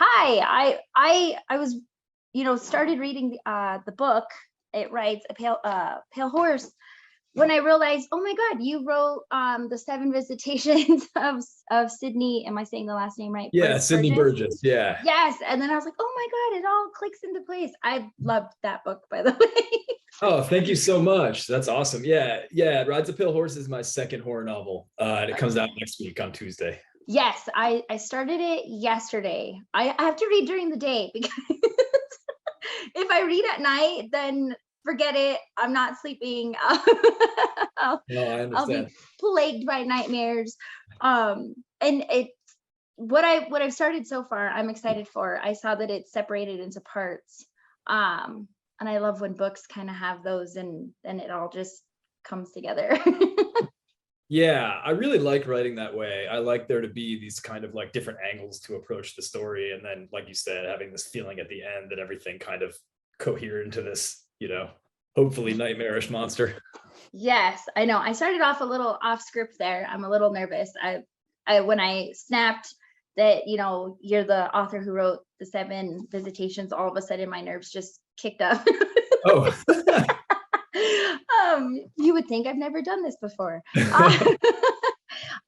Hi, I was, started reading the book. It writes a pale horse when I realized, oh my God, you wrote the Seven Visitations of Sydney. Am I saying the last name right? Yeah, Sydney Burgess. Burgess. Yeah. Yes, and then I was like, oh my God, it all clicks into place. I loved that book, by the way. Oh, thank you so much. That's awesome. Yeah. Rides a Pale Horse is my second horror novel, and it comes out next week on Tuesday. Yes, I started it yesterday. I have to read during the day because if I read at night, then forget it. I'm not sleeping. No, I I'll be understand. plagued by nightmares. And what I've started so far, I'm excited for. I saw that it's separated into parts. And I love when books kind of have those and then it all just comes together. Yeah, I really like writing that way. I like there to be these kind of like different angles to approach the story. And then, like you said, having this feeling at the end that everything kind of cohere into this, hopefully nightmarish monster. Yes, I know. I started off a little off script there. I'm a little nervous. I when I snapped that, you're the author who wrote the Seven Visitations, all of a sudden my nerves just kicked up. Oh. You would think I've never done this before. So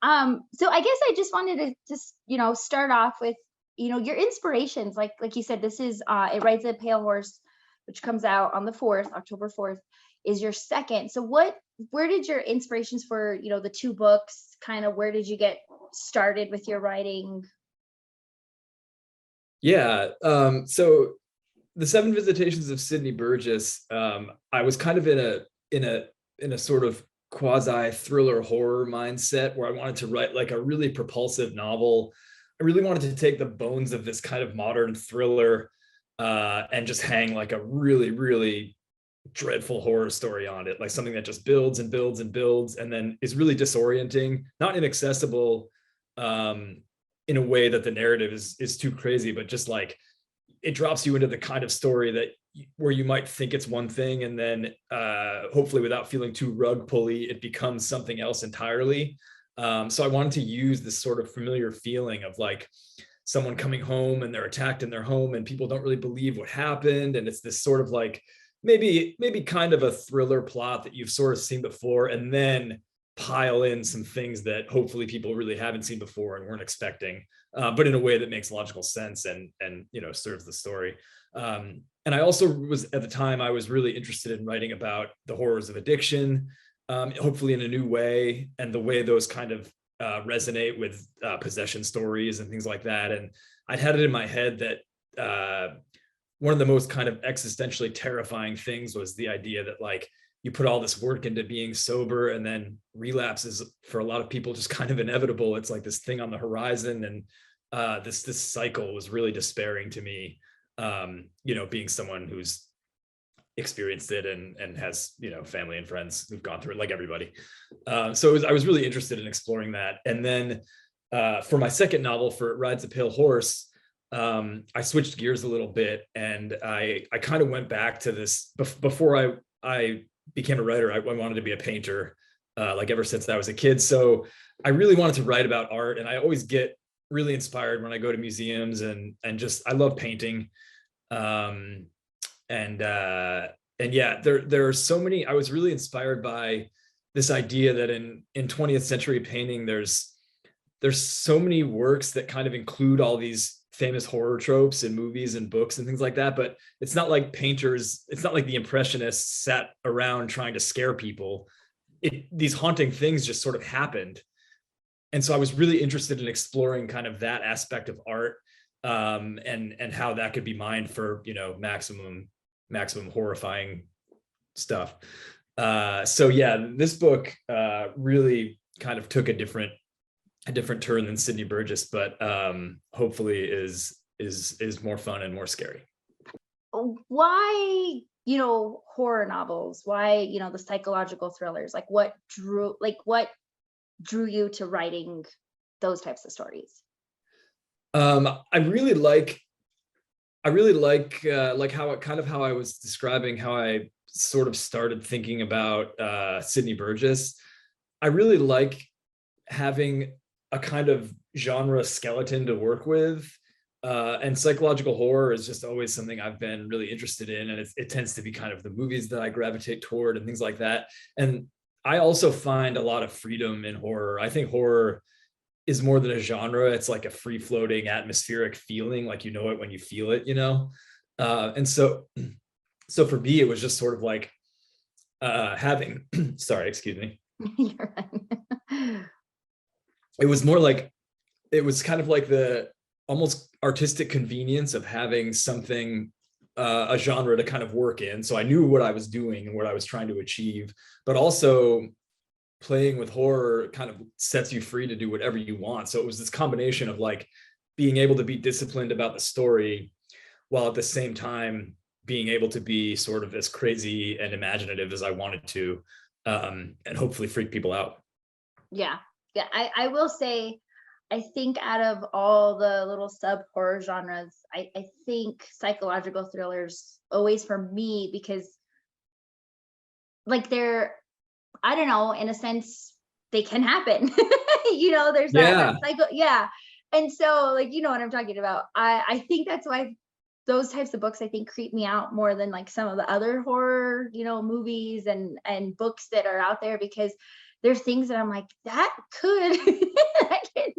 I guess I just wanted to just, start off with, your inspirations. Like you said, this is It Rides a Pale Horse, which comes out on the 4th, October 4th, is your second. So where did your inspirations for, the two books, kind of where did you get started with your writing? Yeah. So the Seven Visitations of Sydney Burgess, I was kind of in a sort of quasi thriller horror mindset where I wanted to write like a really propulsive novel. I really wanted to take the bones of this kind of modern thriller and just hang like a really, really dreadful horror story on it, like something that just builds and builds and builds and then is really disorienting, not inaccessible in a way that the narrative is too crazy, but just like it drops you into the kind of story that where you might think it's one thing and then hopefully without feeling too rug pulley, it becomes something else entirely. So I wanted to use this sort of familiar feeling of like someone coming home and they're attacked in their home and people don't really believe what happened. And it's this sort of like maybe kind of a thriller plot that you've sort of seen before, and then pile in some things that hopefully people really haven't seen before and weren't expecting, but in a way that makes logical sense and serves the story. And I also was, at the time, I was really interested in writing about the horrors of addiction, hopefully in a new way, and the way those kind of resonate with possession stories and things like that. And I'd had it in my head that one of the most kind of existentially terrifying things was the idea that like you put all this work into being sober and then relapse is for a lot of people just kind of inevitable. It's like this thing on the horizon. And this cycle was really despairing to me, being someone who's experienced it and has, family and friends who've gone through it, like everybody. So I was really interested in exploring that. And then for my second novel, for It Rides a Pale Horse, I switched gears a little bit and I kind of went back to this before I became a writer. I wanted to be a painter, like ever since I was a kid. So I really wanted to write about art, and I always get really inspired when I go to museums and just, I love painting. And yeah, there are so many, I was really inspired by this idea that in 20th century painting, there's so many works that kind of include all these famous horror tropes in movies and books and things like that. But it's not like painters, it's not like the Impressionists sat around trying to scare people. These haunting things just sort of happened. And so I was really interested in exploring kind of that aspect of art, and how that could be mined for, maximum horrifying stuff. So yeah, this book really kind of took a different turn than Sydney Burgess, but hopefully is more fun and more scary. Why, horror novels? Why, the psychological thrillers? Like what drew you to writing those types of stories? I really like how I was describing how I sort of started thinking about Sydney Burgess. I really like having a kind of genre skeleton to work with, And psychological horror is just always something I've been really interested in. And it tends to be kind of the movies that I gravitate toward and things like that. And I also find a lot of freedom in horror. I think horror is more than a genre. It's like a free floating atmospheric feeling, like, you know it when you feel it, you know? And so for me, it was just sort of like having, sorry, excuse me. You're right. It was more like, it was kind of like the almost artistic convenience of having something, a genre to kind of work in. So I knew what I was doing and what I was trying to achieve, but also playing with horror kind of sets you free to do whatever you want. So it was this combination of like being able to be disciplined about the story while at the same time being able to be sort of as crazy and imaginative as I wanted to, and hopefully freak people out. Yeah. Yeah. I will say, I think out of all the little sub horror genres, I think psychological thrillers always for me, because like they're, I don't know, in a sense, they can happen. There's that cycle. Yeah. And so like, you know what I'm talking about. I think that's why those types of books, I think, creep me out more than like some of the other horror, movies and books that are out there, because there's things that I'm like, that could, that can,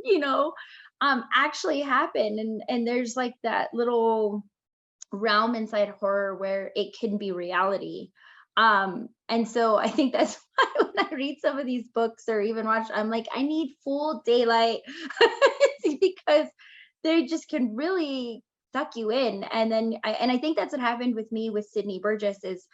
actually happen. And there's like that little realm inside horror where it can be reality. And so I think that's why when I read some of these books or even watch, I'm like, I need full daylight because they just can really suck you in. And then I think that's what happened with me with Sydney Burgess is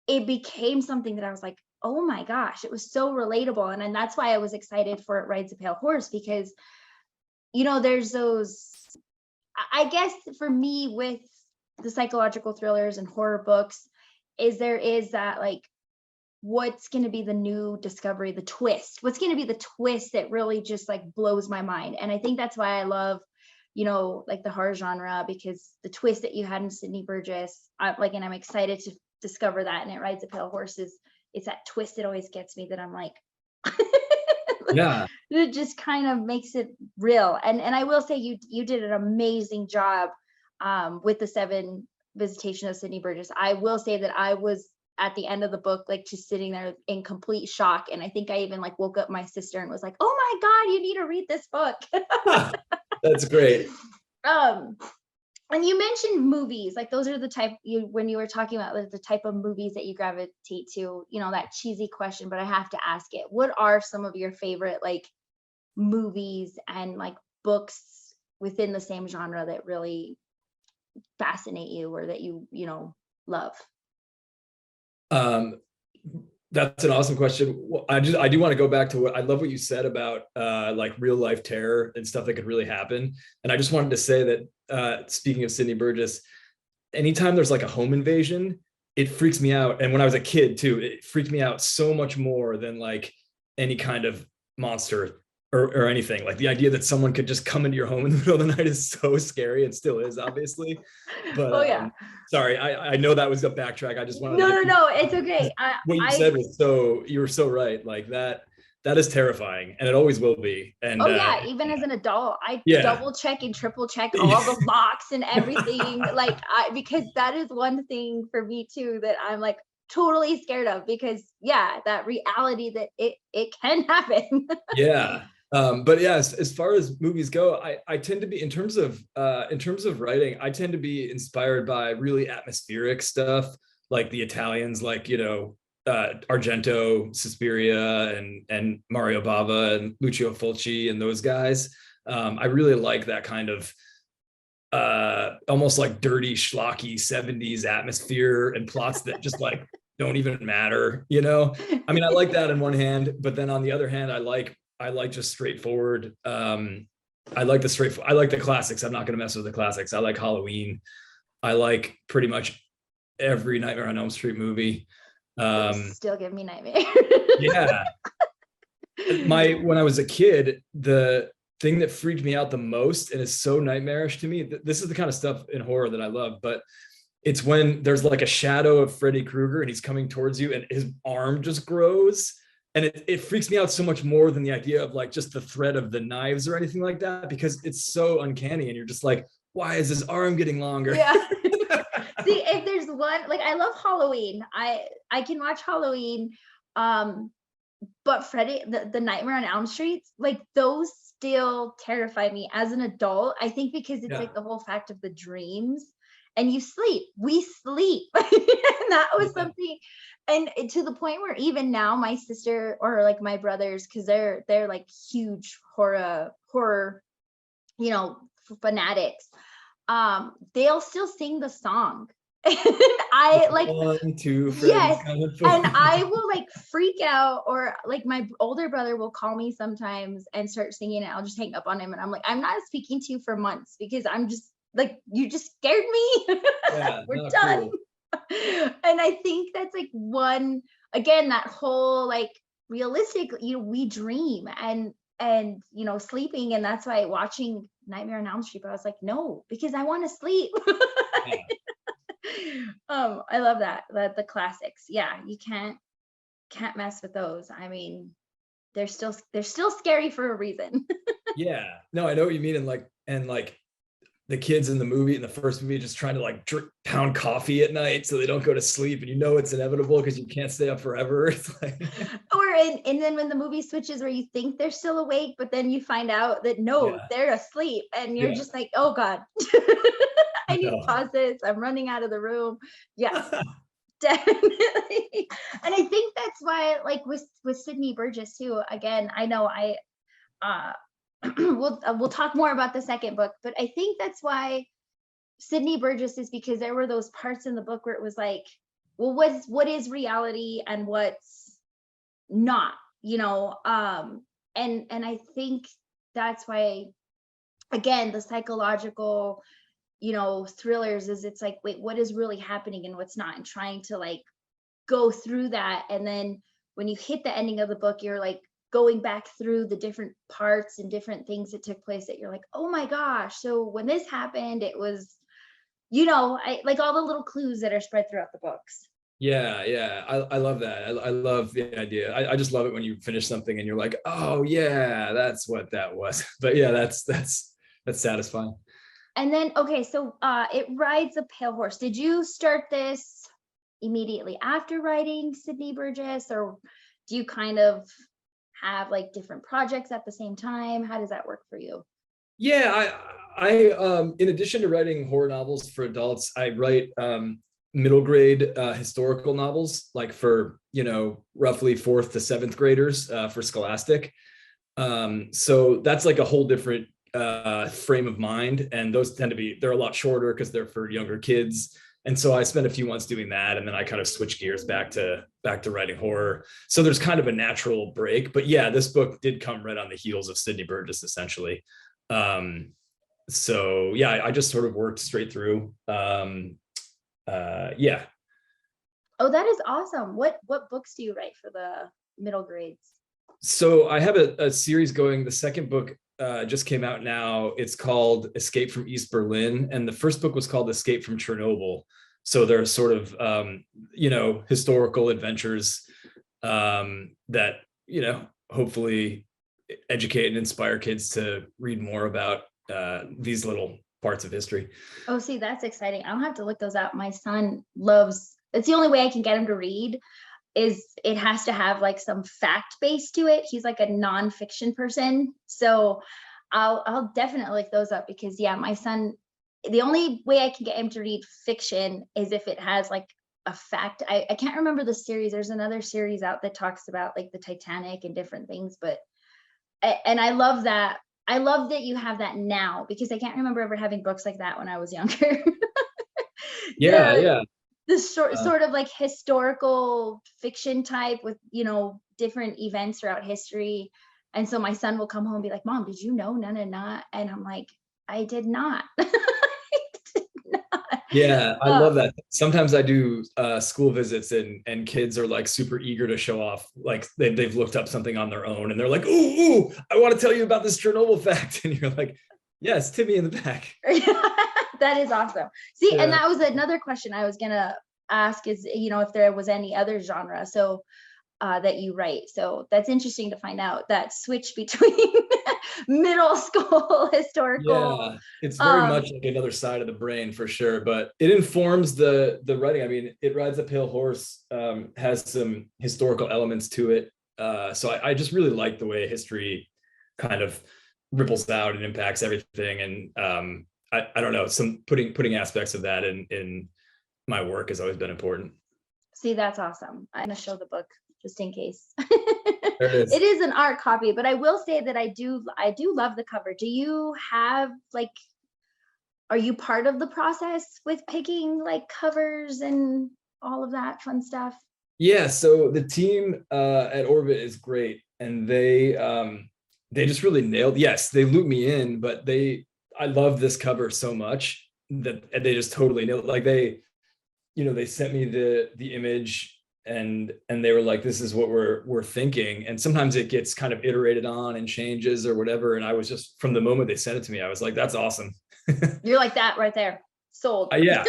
it became something that I was like, oh my gosh, it was so relatable. And that's why I was excited for It Rides a Pale Horse, because, there's those, I guess for me with the psychological thrillers and horror books, there is that like, what's going to be the new discovery, the twist, what's going to be the twist that really just like blows my mind. And I think that's why I love, like the horror genre, because the twist that you had in Sydney Burgess, and I'm excited to discover that. And It Rides a Pale Horse it's that twist that always gets me, that I'm like, Yeah. It just kind of makes it real. And I will say you did an amazing job with the 7 Visitations of Sydney Burgess. I will say that I was at the end of the book, like just sitting there in complete shock. And I think I even like woke up my sister and was like, oh my God, you need to read this book. That's great. And you mentioned movies, like those are the type when you were talking about like, the type of movies that you gravitate to, that cheesy question, but I have to ask it. What are some of your favorite like movies and like books within the same genre that really fascinate you or that you love? That's an awesome question. Well, I do want to go back to I love what you said about like real life terror and stuff that could really happen. And I just wanted to say that speaking of Sydney Burgess, anytime there's like a home invasion, it freaks me out. And when I was a kid too, it freaked me out so much more than like any kind of monster or anything. Like the idea that someone could just come into your home in the middle of the night is so scary, and still is, obviously. But oh yeah. Sorry, I know that was a backtrack. I just wanted no, it's okay. What you said was you were so right. Like that is terrifying, and it always will be. And yeah, even as an adult, I double check and triple check all the locks and everything. Because that is one thing for me too that I'm like totally scared of, because that reality that it can happen. Yeah. But yes, as far as movies go, I tend to be in terms of writing, I tend to be inspired by really atmospheric stuff, like the Italians, like Argento, Suspiria, and Mario Bava and Lucio Fulci and those guys. I really like that kind of almost like dirty, schlocky 70s atmosphere and plots that just like don't even matter. I mean, I like that on one hand, but then on the other hand, I like just straightforward. I like the classics. I'm not going to mess with the classics. I like Halloween. I like pretty much every Nightmare on Elm Street movie. Still give me nightmares. Yeah. When I was a kid, the thing that freaked me out the most, and is so nightmarish to me, this is the kind of stuff in horror that I love, but it's when there's like a shadow of Freddy Krueger and he's coming towards you and his arm just grows and it freaks me out so much more than the idea of like just the threat of the knives or anything like that, because it's so uncanny and you're just like, why is his arm getting longer? Yeah. See, if there's one, like I love Halloween. I can watch Halloween, but Freddy, the Nightmare on Elm Street, like those still terrify me as an adult. I think because it's like the whole fact of the dreams, and you sleep. We sleep. And that was something, and to the point where even now my sister or like my brothers, because they're like huge horror, you know, fanatics. They'll still sing the song. And I like 1, 2, yes, coming for and you. I will like freak out, or like my older brother will call me sometimes and start singing it. I'll just hang up on him and I'm like, I'm not speaking to you for months because I'm just like, you just scared me. Yeah, We're done. cool. And I think that's like one, again, that whole like realistic, you know, we dream and you know, sleeping, and that's why watching Nightmare on Elm Street, I was like, no, because I want to sleep. Yeah. I love that the classics. Yeah, you can't mess with those. I mean, they're still scary for a reason. Yeah, no, I know what you mean. And like the kids in the movie, in the first movie, just trying to like pound coffee at night so they don't go to sleep, and you know it's inevitable because you can't stay up forever. It's like, Or and then when the movie switches where you think they're still awake, but then you find out that no, yeah, they're asleep, and you're yeah, just like, oh God, I need to no. pause this. I'm running out of the room. Yeah, definitely. And I think that's why, like with Sydney Burgess too, again, I know uh we'll talk more about the second book, but I think that's why Sydney Burgess is, because there were those parts in the book where it was like, well, what is reality and what's not, you know? And I think that's why, again, the psychological, you know, thrillers is, it's like, wait, what is really happening and what's not, and trying to like go through that. And then when you hit the ending of the book, you're like going back through the different parts and different things that took place, that you're like, oh my gosh, so when this happened, it was, you know, I like all the little clues that are spread throughout the books. Yeah, I love that. I love the idea. I just love it when you finish something and you're like, oh yeah, that's what that was. But yeah, that's satisfying. And then, okay, so It Rides a Pale Horse. Did you start this immediately after writing Sydney Burgess, or do you kind of have like different projects at the same time? How does that work for you? Yeah, I in addition to writing horror novels for adults, I write middle grade historical novels, like for, you know, roughly 4th to 7th graders for Scholastic. So that's like a whole different frame of mind, and those tend to be, they're a lot shorter because they're for younger kids. And so I spent a few months doing that, and then I kind of switched gears back to writing horror. So there's kind of a natural break. But yeah, this book did come right on the heels of Sydney Burgess, essentially. So yeah, I just sort of worked straight through. Yeah. Oh, that is awesome. What books do you write for the middle grades? So I have a series going. The second book just came out now. It's called Escape from East Berlin, and the first book was called Escape from Chernobyl. So they're sort of you know, historical adventures that, you know, hopefully educate and inspire kids to read more about these little parts of history. Oh, see, that's exciting. I'll have to look those up. My son loves, it's the only way I can get him to read, is it has to have like some fact base to it. He's like a nonfiction person. So I'll definitely look those up, because yeah, my son, the only way I can get him to read fiction is if it has like a fact. I can't remember the series. There's another series out that talks about like the Titanic and different things, but and I love that. I love that you have that now, because I can't remember ever having books like that when I was younger. Yeah, yeah. The sort of like historical fiction type with, you know, different events throughout history. And so my son will come home and be like, Mom, did you know none and not? And I'm like, I did not. Yeah, I love that. Sometimes I do school visits, and kids are like super eager to show off, like they've looked up something on their own, and they're like, ooh, I want to tell you about this Chernobyl fact. And you're like, yes, Timmy in the back. That is awesome. See, Yeah. and that was another question I was gonna ask is, you know, if there was any other genre. So that you write. So that's interesting to find out that switch between middle school historical. Yeah, it's very Um, much like another side of the brain for sure, but it informs the writing. I mean, It Rides a Pale Horse has some historical elements to it. So I just really like the way history kind of ripples out and impacts everything. And I don't know, some putting aspects of that in my work has always been important. See, that's awesome. I'm gonna show the book just in case. There it is. It is an art copy, but I will say that I do love the cover. Do you have like, are you part of the process with picking like covers and all of that fun stuff? Yeah, so the team at Orbit is great, and they just really nailed. Yes, they looped me in, but I love this cover so much that they just totally nailed it. Like they sent me the image, and they were like, this is what we're thinking. And sometimes it gets kind of iterated on and changes or whatever. And I was just, from the moment they sent it to me, I was like, that's awesome. You're like that right there. Sold. Yeah.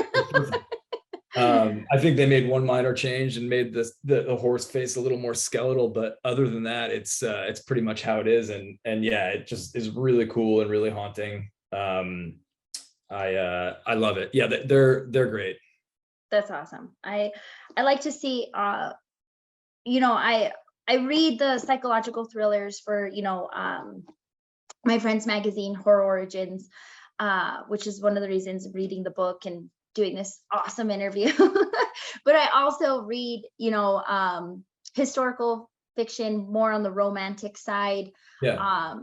I think they made one minor change and made the horse face a little more skeletal, but other than that, it's pretty much how it is. And yeah, it just is really cool and really haunting. I love it. Yeah, they're great. That's awesome. I like to see, you know, I read the psychological thrillers for, you know, my friend's magazine, HorrOrigins, which is one of the reasons of reading the book and doing this awesome interview. But I also read, you know, historical fiction more on the romantic side. Yeah.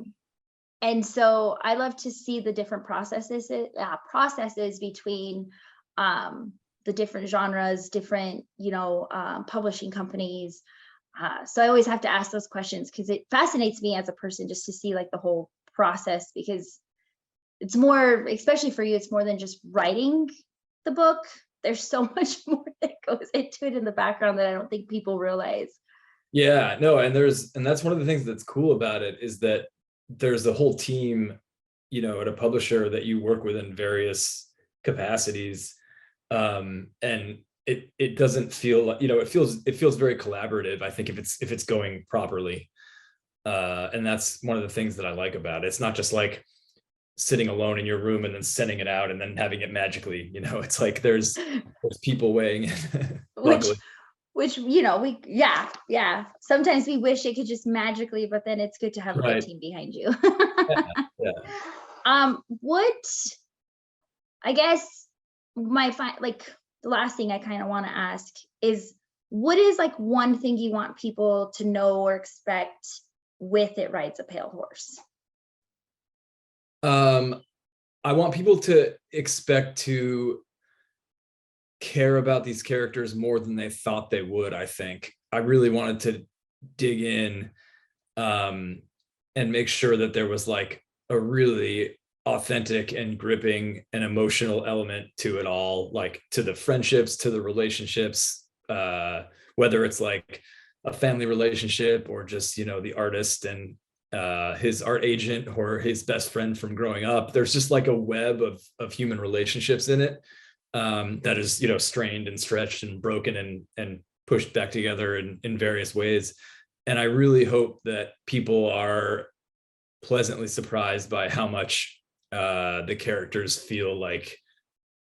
And so I love to see the different processes between the different genres, different, you know, publishing companies. So I always have to ask those questions because it fascinates me as a person just to see like the whole process, because it's more, especially for you, it's more than just writing the book. There's so much more that goes into it in the background that I don't think people realize. Yeah, no, and that's one of the things that's cool about it, is that there's a whole team, you know, at a publisher that you work with in various capacities. And it doesn't feel like, you know, it feels very collaborative, I think, if it's going properly. And that's one of the things that I like about it. It's not just like sitting alone in your room and then sending it out and then having it magically, you know. It's like there's people weighing in. which you know, yeah, sometimes we wish it could just magically, but then it's good to have a good team behind you. Yeah. What, I guess like the last thing I kind of want to ask is, what is like one thing you want people to know or expect with It Rides a Pale Horse? I want people to expect to care about these characters more than they thought they would. I think I really wanted to dig in and make sure that there was like a really authentic and gripping and emotional element to it all, like to the friendships, to the relationships, whether it's like a family relationship or just, you know, the artist and his art agent or his best friend from growing up. There's just like a web of human relationships in it that is, you know, strained and stretched and broken and pushed back together in various ways. And I really hope that people are pleasantly surprised by how much the characters feel like,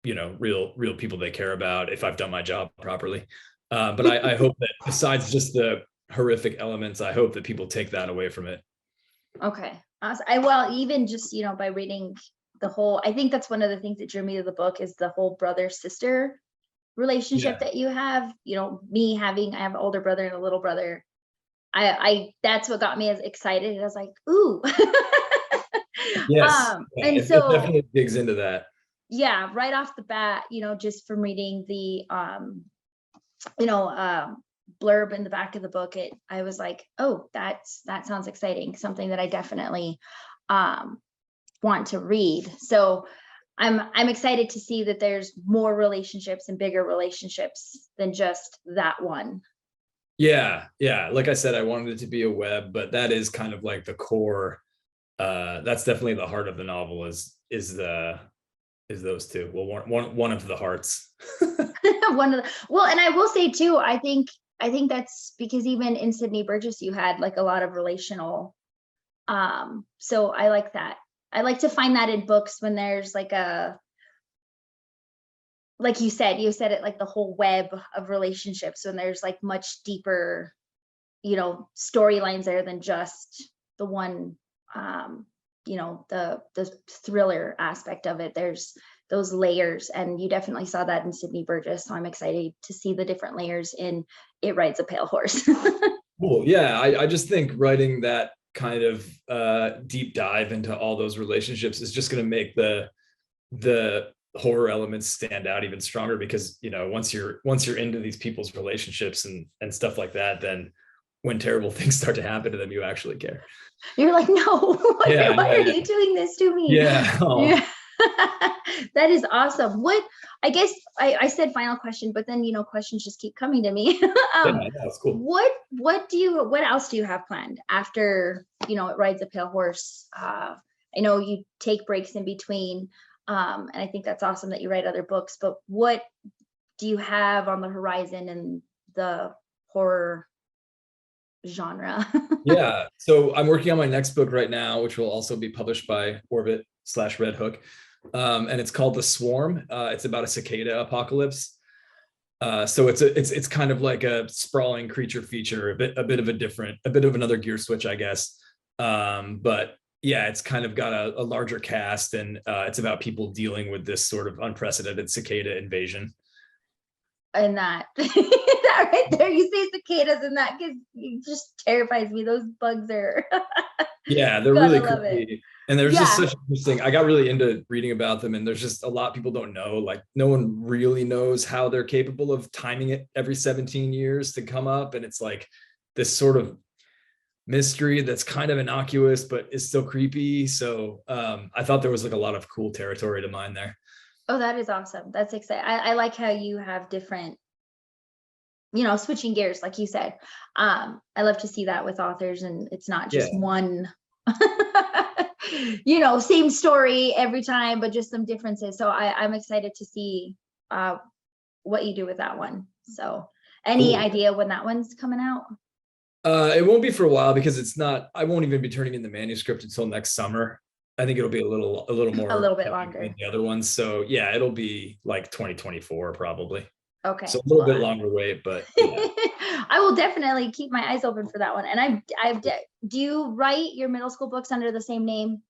you know, real people they care about, if I've done my job properly. But I hope that besides just the horrific elements, I hope that people take that away from it. Okay. Well, even just, you know, by reading the whole, I think that's one of the things that drew me to the book, is the whole brother-sister relationship that you have. You know, I have an older brother and a little brother. I that's what got me as excited. I was like, ooh. Yes. And it so definitely digs into that. Yeah, right off the bat, you know, just from reading the you know, blurb in the back of the book, I was like, oh, that sounds exciting, something that I definitely want to read. So I'm excited to see that there's more relationships and bigger relationships than just that one. Yeah, like I said, I wanted it to be a web, but that is kind of like the core. That's definitely the heart of the novel, is those two. Well, one of the hearts. Well, and I will say too, I think I think that's because even in Sydney Burgess, you had like a lot of relational. So I like that. I like to find that in books when there's like like you said it, like the whole web of relationships, when there's like much deeper, storylines there than just the one, the thriller aspect of it. There's those layers, and you definitely saw that in Sydney Burgess. So I'm excited to see the different layers in It Rides a Pale Horse. Cool. Yeah, I just think writing that kind of deep dive into all those relationships is just going to make the horror elements stand out even stronger, because once you're into these people's relationships and stuff like that, then when terrible things start to happen to them, you actually care. You're like, no, why are you doing this to me? Yeah. Oh. Yeah. That is awesome. I guess I said final question, but then questions just keep coming to me. Yeah, that's cool. What else do you have planned after It Rides a Pale Horse? I know you take breaks in between, and I think that's awesome that you write other books, but what do you have on the horizon in the horror genre? Yeah, so I'm working on my next book right now, which will also be published by Orbit/Red Hook, and it's called The Swarm. It's about a cicada apocalypse. So it's kind of like a sprawling creature feature, a bit of another gear switch, I guess. But yeah, it's kind of got a larger cast, and it's about people dealing with this sort of unprecedented cicada invasion. And that that right there, you say cicadas, and that just terrifies me. Those bugs are yeah, they're really creepy. And there's just such interesting, I got really into reading about them, and there's just a lot people don't know. Like, no one really knows how they're capable of timing it every 17 years to come up, and it's like this sort of mystery that's kind of innocuous but is still creepy. So I thought there was like a lot of cool territory to mine there. Oh, that is awesome. That's exciting. I like how you have different, switching gears, like you said. I love to see that with authors, and it's not just one, same story every time, but just some differences. So I'm excited to see what you do with that one. So any idea when that one's coming out? It won't be for a while, because I won't even be turning in the manuscript until next summer. I think it'll be a little more, a little bit longer than the other ones. So yeah, it'll be like 2024 probably. Okay. So a little bit longer wait, but yeah. I will definitely keep my eyes open for that one. And do you write your middle school books under the same name?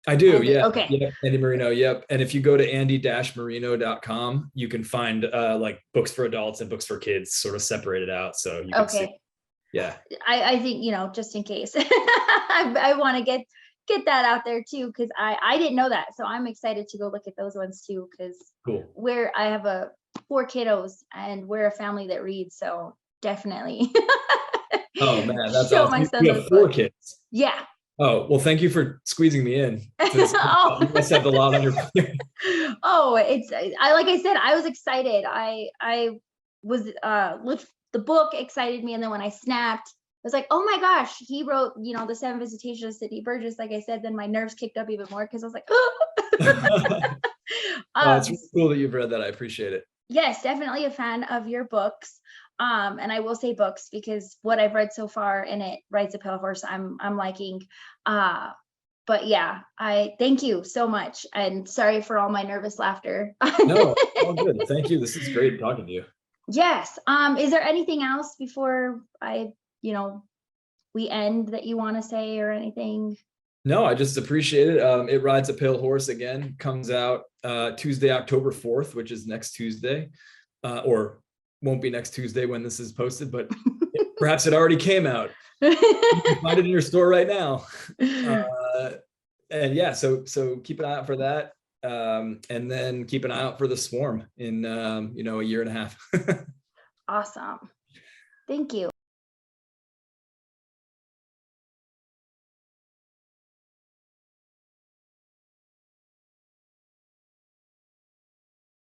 I do. Andy? Yeah. Okay. Yep. Andy Marino. Yep. And if you go to andy-marino.com, you can find like books for adults and books for kids sort of separated out. So you can see. Yeah. I think, just in case I want to get that out there too, because I didn't know that. So I'm excited to go look at those ones too, because I have 4 kiddos, and we're a family that reads. So definitely. Oh man, that's show awesome. my son You have 4 kids. Yeah. Oh, well, thank you for squeezing me in. You must have a lot on your plate. Oh, like I said, I was excited. I was with the book excited me, and then when I snapped, I was like, oh my gosh, he wrote, the 7 Visitations of Sydney Burgess. Like I said, then my nerves kicked up even more, because I was like, oh. It's really cool that you've read that. I appreciate it. Yes, definitely a fan of your books. And I will say books, because what I've read so far in It Rides a Pale Horse, I'm liking. But yeah, I thank you so much, and sorry for all my nervous laughter. No, all good. Thank you. This is great talking to you. Yes. Is there anything else before we end that you want to say, or anything? No, I just appreciate it. It Rides a Pale Horse again comes out Tuesday, October 4th, which is next Tuesday, or won't be next Tuesday when this is posted, but perhaps it already came out. You can find it in your store right now. And yeah, so keep an eye out for that. And then keep an eye out for The Swarm in a year and a half. Awesome. Thank you.